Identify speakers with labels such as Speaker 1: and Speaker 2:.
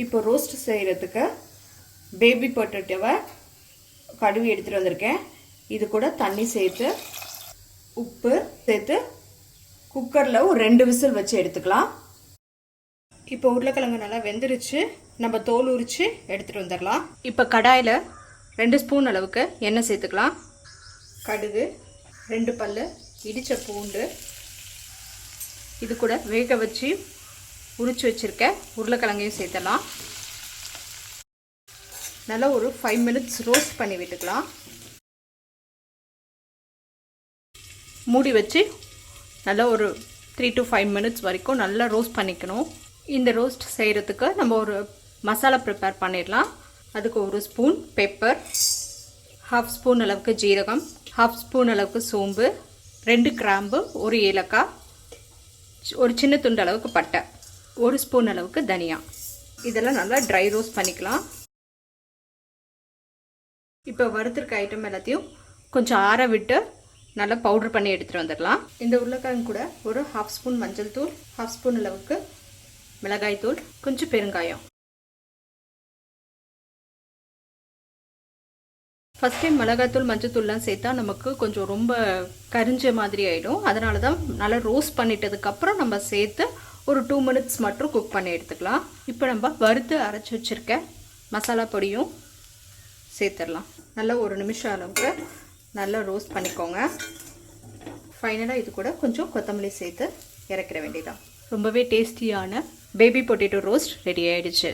Speaker 1: இப்போ ரோஸ்ட் செய்கிறதுக்கு பேபி பொட்டேட்டோவை கழுவி எடுத்துகிட்டு வந்திருக்கேன். இது கூட தண்ணி சேர்த்து உப்பு சேர்த்து குக்கரில் ஒரு 2 விசில் வச்சு எடுத்துக்கலாம். இப்போ உருளைக்கிழங்கு நல்லா வெந்துருச்சு. நம்ம தோல் உரித்து எடுத்துகிட்டு வந்துடலாம். இப்போ கடாயில் 2 ஸ்பூன் அளவுக்கு எண்ணெய் சேர்த்துக்கலாம். கடுகு, 2 பல் இடித்த பூண்டு, இது கூட வேக வச்சு உரிச்சு வச்சுருக்க உருளைக்கிழங்கையும் சேர்த்துடலாம். நல்லா ஒரு 5 மினிட்ஸ் ரோஸ்ட் பண்ணி விட்டுக்கலாம். மூடி வச்சு நல்லா ஒரு 3 to 5 மினிட்ஸ் வரைக்கும் நல்லா ரோஸ்ட் பண்ணிக்கணும். இந்த ரோஸ்ட் செய்கிறதுக்கு நம்ம ஒரு மசாலா ப்ரிப்பேர் பண்ணிடலாம். அதுக்கு 1 ஸ்பூன் பெப்பர், 1/2 ஸ்பூன் அளவுக்கு ஜீரகம், 1/2 ஸ்பூன் அளவுக்கு சோம்பு, 2 கிராம்பு, 1 ஏலக்காய், ஒரு சின்ன துண்டு அளவுக்கு பட்டை, 1 ஸ்பூன் அளவுக்கு தனியா. இதெல்லாம் நல்லா ட்ரை ரோஸ்ட் பண்ணிக்கலாம். இப்போ வறுத்துருக்க ஐட்டம் எல்லாத்தையும் கொஞ்சம் ஆற விட்டு நல்லா பவுடர் பண்ணி எடுத்துகிட்டு வந்துடலாம். இந்த உருளைக்கிழங்கு கூட ஒரு 1/2 ஸ்பூன் மஞ்சள் தூள், 1/2 ஸ்பூன் அளவுக்கு மிளகாய் தூள், கொஞ்சம் பெருங்காயம். ஃபஸ்ட் டைம் மிளகாய்த்தூள் மஞ்சள் தூள்லாம் சேர்த்தா நமக்கு கொஞ்சம் ரொம்ப கரிஞ்ச மாதிரி ஆகிடும். அதனால தான் நல்லா ரோஸ்ட் பண்ணிட்டதுக்கப்புறம் நம்ம சேர்த்து ஒரு 2 மினிட்ஸ் மட்டும் குக் பண்ணி எடுத்துக்கலாம். இப்போ நம்ம வறுத்து அரைச்சி வச்சுருக்க மசாலா பொடியும் சேர்த்துடலாம். நல்லா 1 நிமிஷம் அளவுக்கு நல்லா ரோஸ்ட் பண்ணிக்கோங்க. ஃபைனலாக இது கூட கொஞ்சம் கொத்தமல்லி சேர்த்து இறக்கிற வேண்டியதான். ரொம்பவே டேஸ்டியான பேபி பொட்டேட்டோ ரோஸ்ட் ரெடி ஆகிடுச்சு.